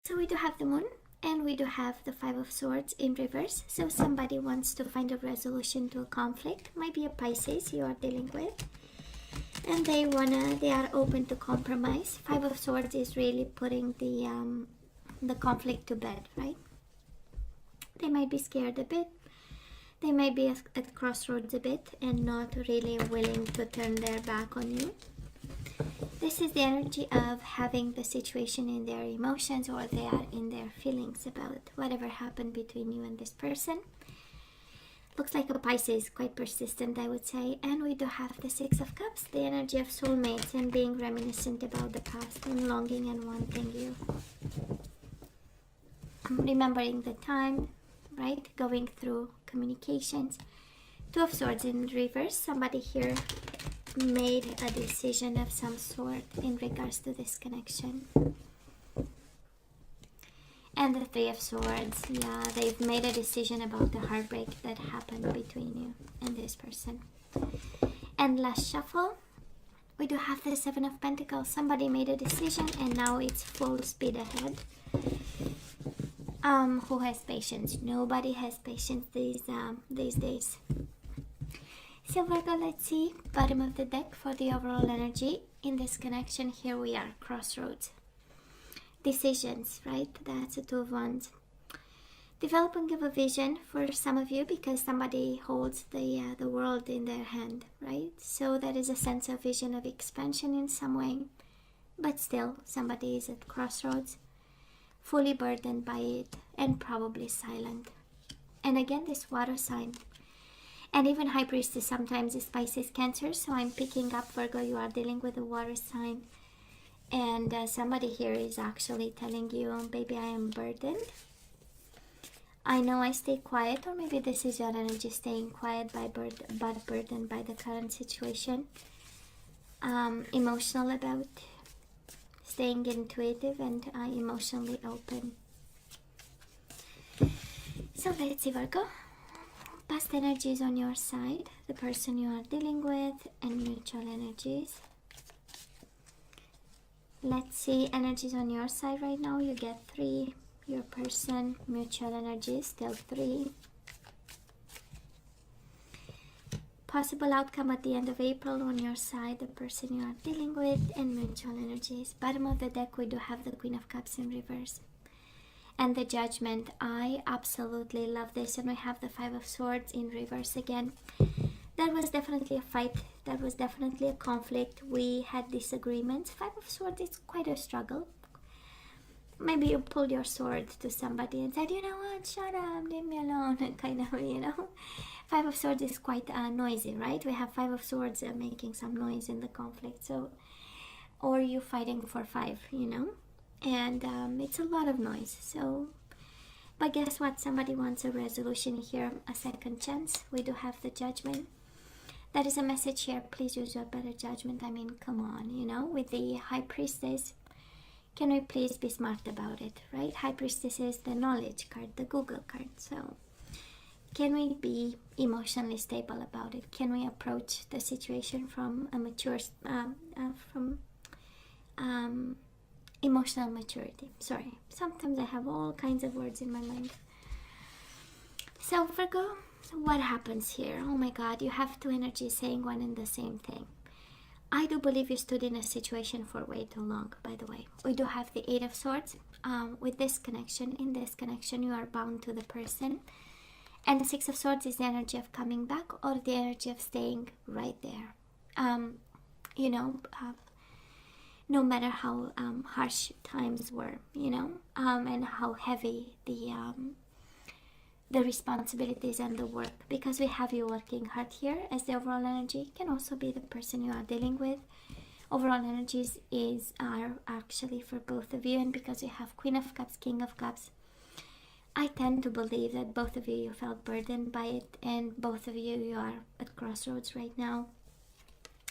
So we do have the moon and we do have the Five of Swords in reverse. So somebody wants to find a resolution to a conflict. Might be a Pisces you are dealing with. And they are open to compromise. Five of Swords is really putting the conflict to bed, right? They might be scared a bit. They might be at crossroads a bit and not really willing to turn their back on you. This is the energy of having the situation in their emotions, or they are in their feelings about whatever happened between you and this person. Looks like a Pisces, quite persistent, I would say. And we do have the Six of Cups, the energy of soulmates and being reminiscent about the past and longing and wanting you. Remembering the time, right? Going through communications. Two of Swords in reverse. Somebody here made a decision of some sort in regards to this connection. And the Three of Swords, yeah, they've made a decision about the heartbreak that happened between you and this person. And last shuffle, we do have the Seven of Pentacles. Somebody made a decision and now it's full speed ahead. Who has patience? Nobody has patience these days. So Virgo, let's see, bottom of the deck for the overall energy in this connection. Here we are, crossroads. Decisions, right? That's a Two of Wands. Developing of a vision for some of you, because somebody holds the world in their hand, right? So there is a sense of vision of expansion in some way, but still somebody is at crossroads, fully burdened by it and probably silent. And again, this water sign. And even High Priestess sometimes is Pisces, Cancer. So I'm picking up, Virgo, you are dealing with a water sign. And somebody here is actually telling you, baby, I am burdened. I know I stay quiet, or maybe this is your energy staying quiet but burdened by the current situation. Emotional about staying intuitive and emotionally open. So let's see, Virgo. Past energies on your side, the person you are dealing with, and mutual energies. Let's see energies on your side right now. You get 3. Your person, mutual energies, still 3. Possible outcome at the end of April on your side, the person you are dealing with, and mutual energies. Bottom of the deck, we do have the Queen of Cups in reverse. And the Judgment. I absolutely love this. And we have the Five of Swords in reverse again. That was definitely a fight. That was definitely a conflict. We had disagreements. Five of Swords is quite a struggle. Maybe you pulled your sword to somebody and said, you know what, shut up, leave me alone, kind of, you know. Five of Swords is quite noisy, right? We have Five of Swords making some noise in the conflict. So, or you fighting for 5, you know. And it's a lot of noise. So, but guess what? Somebody wants a resolution here, a second chance. We do have the Judgment. That is a message here. Please use your better judgment. I mean, come on, you know, with the High Priestess. Can we please be smart about it, right? High Priestess is the knowledge card, the Google card. So, can we be emotionally stable about it? Can we approach the situation from a mature, emotional maturity? Sorry, sometimes I have all kinds of words in my mind. So Virgo, what happens here? Oh my God, you have 2 energies saying one and the same thing. I do believe you stood in a situation for way too long, by the way. We do have the 8 of Swords. With this connection, in this connection, you are bound to the person. And the 6 of Swords is the energy of coming back, or the energy of staying right there. You know, no matter how harsh times were, you know, and how heavy the responsibilities and the work, because we have you working hard here as the overall energy. Can also be the person you are dealing with. Overall energies are actually for both of you, and because you have Queen of Cups, King of Cups, I tend to believe that both of you felt burdened by it, and both of you are at crossroads right now.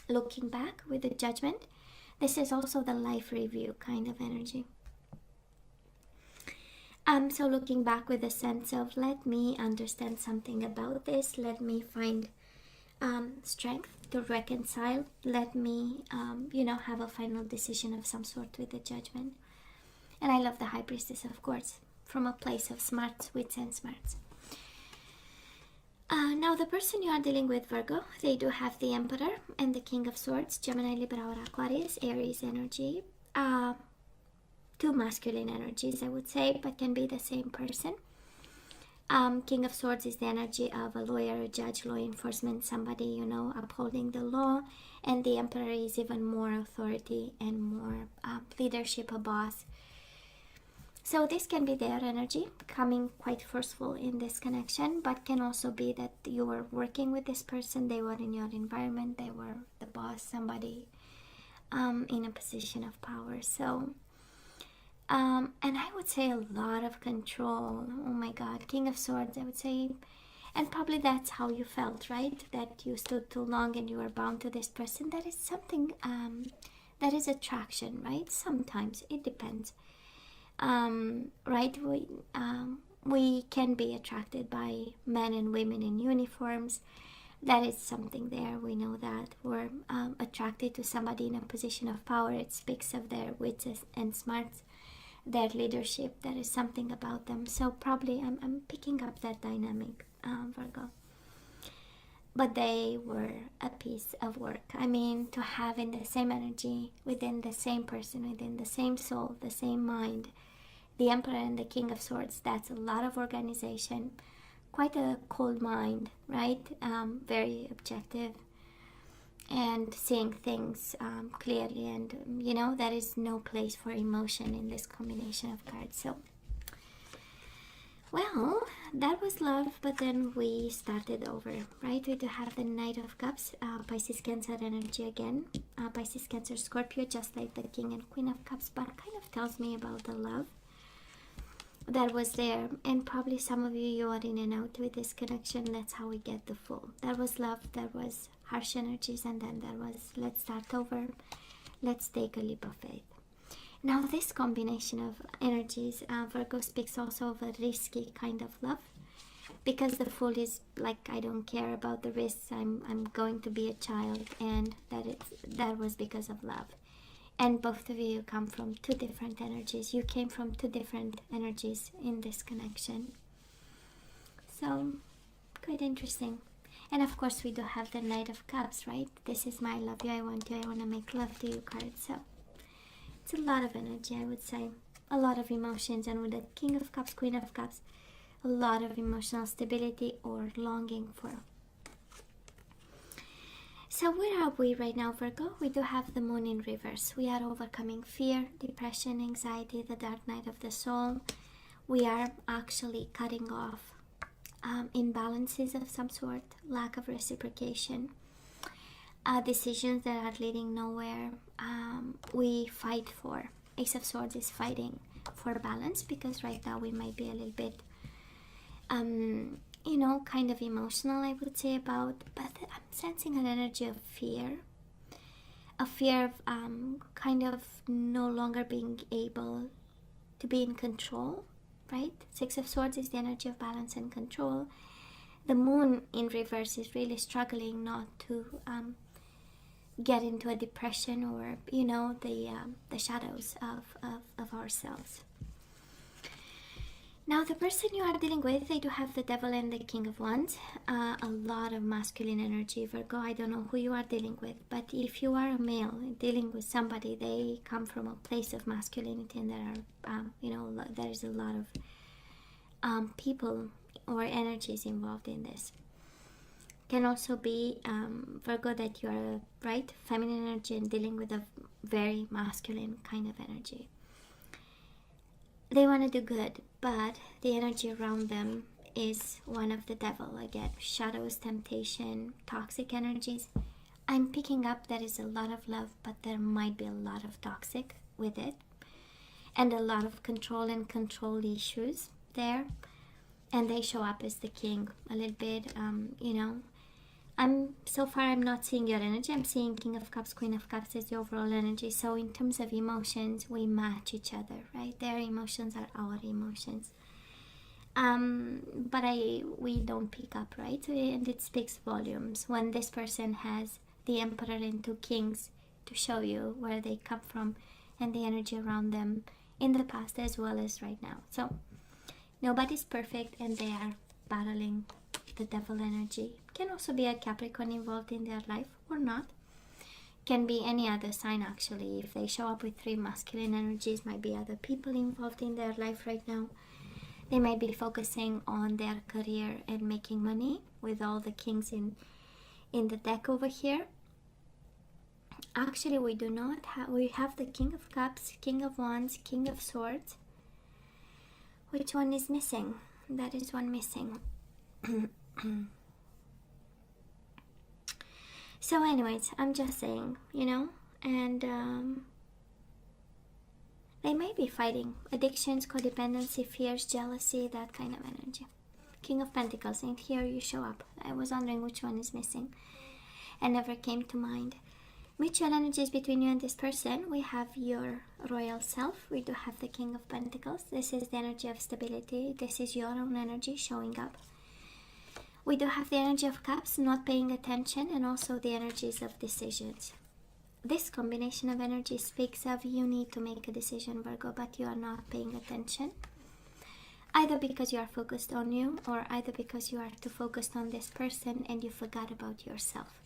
Looking back with the Judgment, this is also the life review kind of energy. So looking back with a sense of, let me understand something about this, let me find strength to reconcile, let me, you know, have a final decision of some sort with the Judgment. And I love the High Priestess, of course, from a place of smarts, wits, and smarts. Now, the person you are dealing with, Virgo, they do have the Emperor and the King of Swords, Gemini, Libra, or Aquarius, Aries energy. Two masculine energies, I would say, but can be the same person. King of Swords is the energy of a lawyer, a judge, law enforcement, somebody, you know, upholding the law. And the Emperor is even more authority and more leadership, a boss. So this can be their energy, coming quite forceful in this connection, but can also be that you were working with this person, they were in your environment, they were the boss, somebody in a position of power. So, and I would say a lot of control. Oh my God, King of Swords, I would say. And probably that's how you felt, right? That you stood too long and you were bound to this person. That is something, that is attraction, right? Sometimes, it depends. Right? We can be attracted by men and women in uniforms. That is something there. We know that. We're attracted to somebody in a position of power. It speaks of their wits and smarts, their leadership. There is something about them. So probably I'm picking up that dynamic, Virgo. But they were a piece of work. I mean, to have in the same energy, within the same person, within the same soul, the same mind, the Emperor and the King of Swords, that's a lot of organization. Quite a cold mind, right? Very objective and seeing things clearly. And, you know, there is no place for emotion in this combination of cards. So, well, that was love, but then we started over, right? We do have the Knight of Cups, Pisces, Cancer energy again. Pisces, Cancer, Scorpio, just like the King and Queen of Cups, but kind of tells me about the love that was there. And probably some of you are in and out with this connection. That's how we get the full. There was love, there was harsh energies, and then there was let's start over, let's take a leap of faith. Now this combination of energies, Virgo, speaks also of a risky kind of love, because the Fool is like, I don't care about the risks, I'm going to be a child, and that was because of love. And both of you come from two different energies. You came from two different energies in this connection. So, quite interesting. And of course we do have the Knight of Cups, right? This is my love you, I want you, I want to make love to you card. So, it's a lot of energy, I would say. A lot of emotions. And with the King of Cups, Queen of Cups, a lot of emotional stability or longing for. So where are we right now, Virgo? We do have the Moon in reverse. We are overcoming fear, depression, anxiety, the dark night of the soul. We are actually cutting off imbalances of some sort, lack of reciprocation, decisions that are leading nowhere. We fight for. Ace of Swords is fighting for balance, because right now we might be a little bit you know, kind of emotional, I would say, about, but I'm sensing an energy of fear. A fear of kind of no longer being able to be in control, right? Six of Swords is the energy of balance and control. The Moon in reverse is really struggling not to get into a depression or, you know, the shadows of ourselves. Now, the person you are dealing with, they do have the Devil and the King of Wands. A lot of masculine energy, Virgo. I don't know who you are dealing with, but if you are a male dealing with somebody, they come from a place of masculinity, and there are, you know, there is a lot of people or energies involved in this. Can also be, Virgo, that you are, right, feminine energy and dealing with a very masculine kind of energy. They want to do good, but the energy around them is one of the devil again. Shadows, temptation, toxic energies. I'm picking up there is a lot of love, but there might be a lot of toxic with it. And a lot of control and control issues there. And they show up as the king a little bit, you know. So far I'm not seeing your energy. I'm seeing King of Cups, Queen of Cups as the overall energy. So in terms of emotions, we match each other, right? Their emotions are our emotions. But we don't pick up, right? And it speaks volumes when this person has the Emperor and two Kings to show you where they come from and the energy around them in the past as well as right now. So nobody's perfect, and they are battling the devil energy. Can also be a Capricorn involved in their life, or not. Can be any other sign actually. If they show up with 3 masculine energies, might be other people involved in their life right now. They might be focusing on their career and making money, with all the kings in the deck over here. Actually, we do not have, we have the King of Cups, King of Wands, King of Swords. Which one is missing? That is one missing. So anyways, I'm just saying, you know, and they may be fighting addictions, codependency, fears, jealousy, that kind of energy. King of Pentacles, and here you show up. I was wondering which one is missing and never came to mind. Mutual energies between you and this person. We have your royal self. We do have the King of Pentacles. This is the energy of stability. This is your own energy showing up. We do have the energy of Cups, not paying attention, and also the energies of decisions. This combination of energy speaks of you need to make a decision, Virgo, but you are not paying attention. Either because you are focused on you, or either because you are too focused on this person and you forgot about yourself.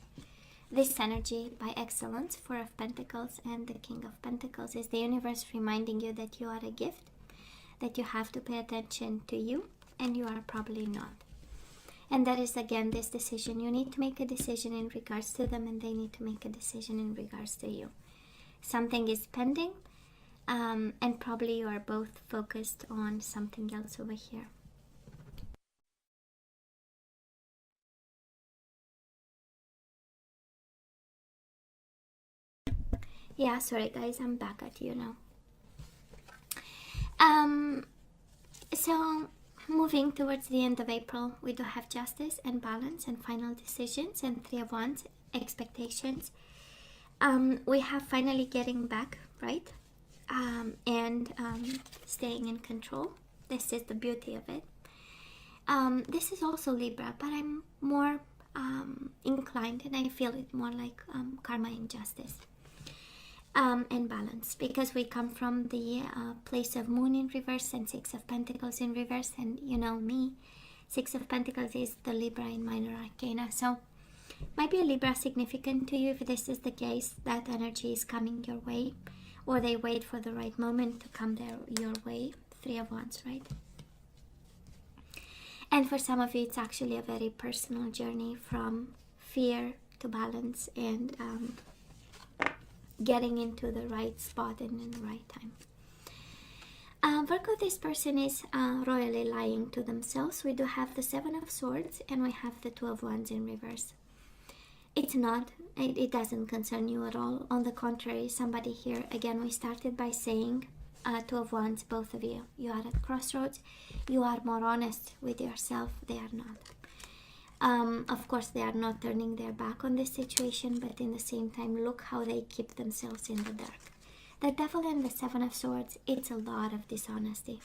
This energy, by excellence, Four of Pentacles and the King of Pentacles, is the universe reminding you that you are a gift, that you have to pay attention to you, and you are probably not. And that is again this decision. You need to make a decision in regards to them, and they need to make a decision in regards to you. Something is pending, and probably you are both focused on something else over here. Yeah, sorry guys, I'm back at you now. So moving towards the end of April, we do have justice and balance and final decisions and Three of Wands, expectations. We have finally getting back, right? And staying in control. This is the beauty of it. This is also Libra, but I'm more inclined, and I feel it more like karma and justice. And balance, because we come from the place of Moon in reverse and Six of Pentacles in reverse, and you know me, Six of Pentacles is the Libra in minor arcana, so might be a Libra significant to you. If this is the case, that energy is coming your way, or they wait for the right moment to come your way. Three of Wands, right? And for some of you, it's actually a very personal journey from fear to balance and getting into the right spot and in the right time. Virgo, this person is royally lying to themselves. We do have the Seven of Swords and we have the Two of Wands in reverse. It's not, it doesn't concern you at all. On the contrary, somebody here, again, we started by saying Two of Wands, both of you. You are at crossroads. You are more honest with yourself. They are not. Of course, they are not turning their back on this situation, but in the same time, look how they keep themselves in the dark. The Devil and the Seven of Swords, it's a lot of dishonesty.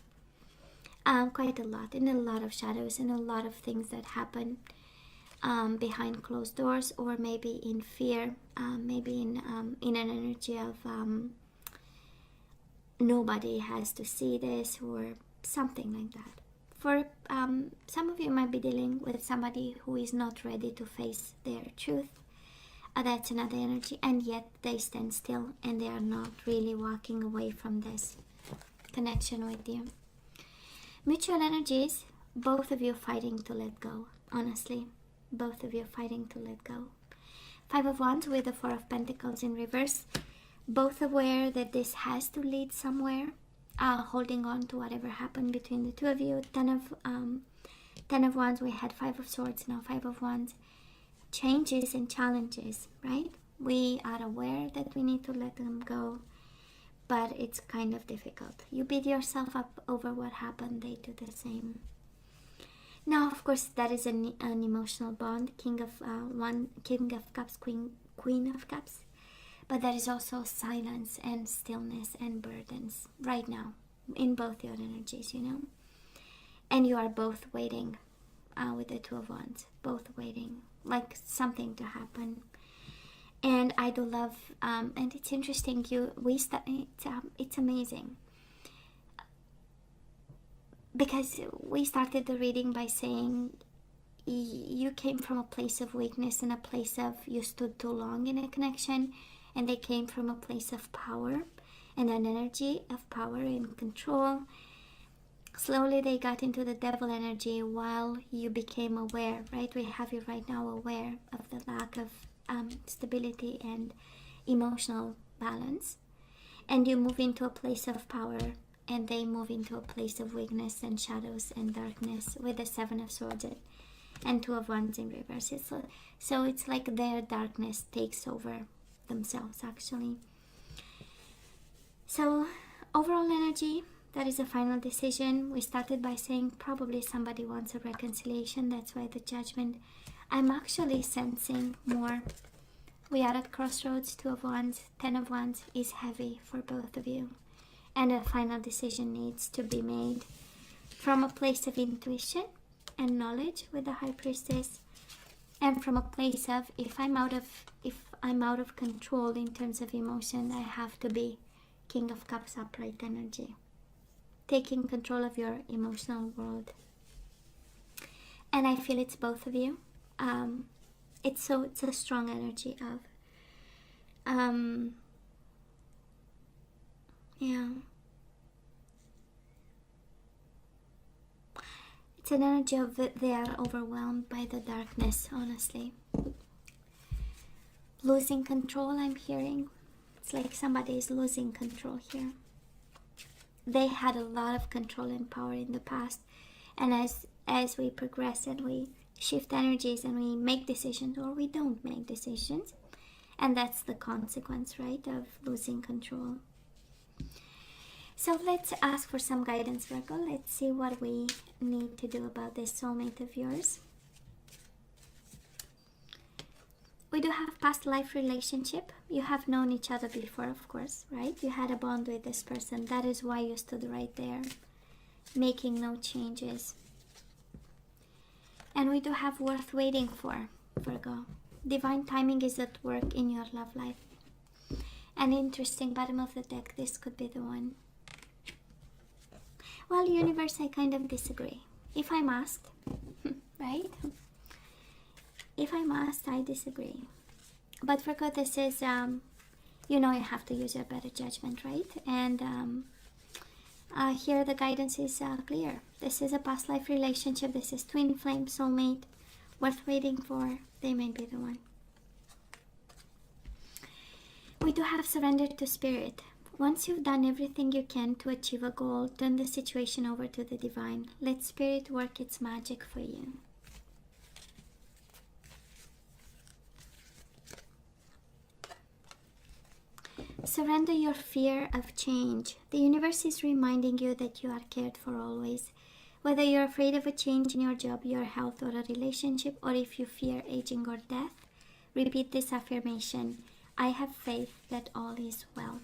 Quite a lot, and a lot of shadows, and a lot of things that happen behind closed doors, or maybe in fear, maybe in an energy of nobody has to see this, or something like that. For some of you might be dealing with somebody who is not ready to face their truth. That's another energy, and yet they stand still and they are not really walking away from this connection with you. Mutual energies, both of you fighting to let go, honestly. Both of you fighting to let go. Five of Wands with the Four of Pentacles in reverse. Both aware that this has to lead somewhere. Holding on to whatever happened between the two of you. Ten of Wands, we had Five of Swords, now Five of Wands. Changes and challenges, right? We are aware that we need to let them go, but it's kind of difficult. You beat yourself up over what happened, they do the same. Now, of course, that is an emotional bond. King of Cups, Queen of Cups. But there is also silence and stillness and burdens right now in both your energies, you know. And you are both waiting with the Two of Wands. Both waiting, like something to happen. And I do love, and it's interesting, it's amazing. because we started the reading by saying you came from a place of weakness and a place of you stood too long in a connection, and they came from a place of power and an energy of power and control. Slowly they got into the devil energy while you became aware, right? We have you right now aware of the lack of stability and emotional balance, and you move into a place of power, and they move into a place of weakness and shadows and darkness with the Seven of Swords and Two of Wands in reverse. So it's like their darkness takes over themselves, actually. So overall energy, that is a final decision. We started by saying probably somebody wants a reconciliation. That's why the Judgment. I'm actually sensing more. We are at crossroads. Two of Wands, Ten of Wands is heavy for both of you. And a final decision needs to be made from a place of intuition and knowledge with the High Priestess, and from a place of if I'm out of control in terms of emotion, I have to be King of Cups upright energy, taking control of your emotional world. And I feel it's both of you. It's a strong energy of yeah, it's an energy of they are overwhelmed by the darkness, honestly. Losing control, I'm hearing. It's like somebody is losing control here. They had a lot of control and power in the past, and as we progress and we shift energies and we make decisions or we don't make decisions, and that's the consequence, right, of losing control. So let's ask for some guidance, Virgo. Let's see what we need to do about this soulmate of yours. We do have past life relationship. You have known each other before, of course, right? You had a bond with this person. That is why you stood right there, making no changes. And we do have worth waiting for, Virgo. Divine timing is at work in your love life. An interesting bottom of the deck. This could be the one. Well, universe, I kind of disagree. If I'm asked, right? If I'm asked, I disagree. But Virgo, this is, you know, you have to use your better judgment, right? And here the guidance is clear. This is a past life relationship. This is twin flame soulmate. Worth waiting for. They may be the one. We do have surrender to spirit. Once you've done everything you can to achieve a goal, turn the situation over to the divine. Let spirit work its magic for you. Surrender your fear of change. The universe is reminding you that you are cared for always. Whether you're afraid of a change in your job, your health, or a relationship, or if you fear aging or death, repeat this affirmation. I have faith that all is well.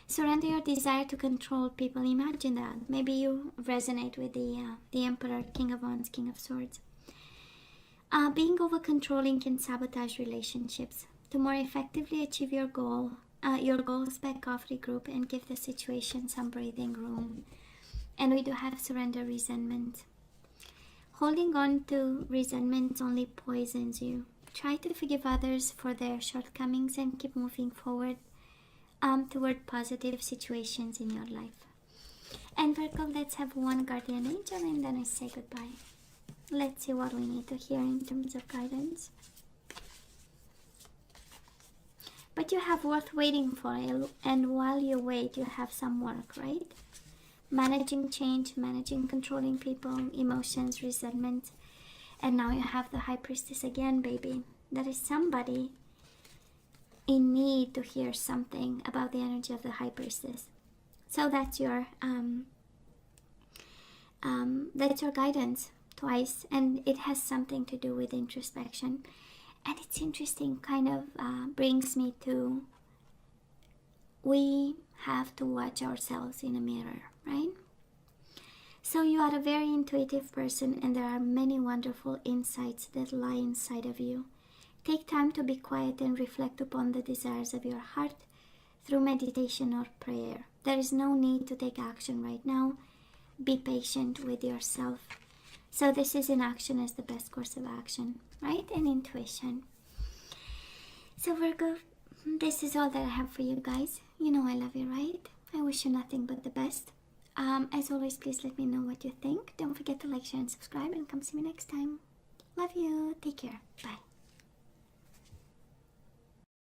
Surrender your desire to control people. Imagine that. Maybe you resonate with the Emperor, King of Wands, King of Swords. Being over-controlling can sabotage relationships. To more effectively achieve your goals, back off, regroup, and give the situation some breathing room. And we do have surrender resentment. Holding on to resentment only poisons you. Try to forgive others for their shortcomings and keep moving forward toward positive situations in your life. And Virgo, let's have one guardian angel and then I say goodbye. Let's see what we need to hear in terms of guidance. But you have worth waiting for, and while you wait, you have some work, right? Managing change, managing controlling people, emotions, resentment. And now you have the High Priestess again, baby. There is somebody in need to hear something about the energy of the High Priestess. So that's your guidance twice, and it has something to do with introspection. And it's interesting, kind of brings me to, we have to watch ourselves in a mirror, right? So you are a very intuitive person, and there are many wonderful insights that lie inside of you. Take time to be quiet and reflect upon the desires of your heart through meditation or prayer. There is no need to take action right now. be patient with yourself. So this is in action as the best course of action, right? And intuition. So Virgo, this is all that I have for you guys. You know I love you, right? I wish you nothing but the best. As always, please let me know what you think. Don't forget to like, share, and subscribe, and come see me next time. Love you. Take care. Bye.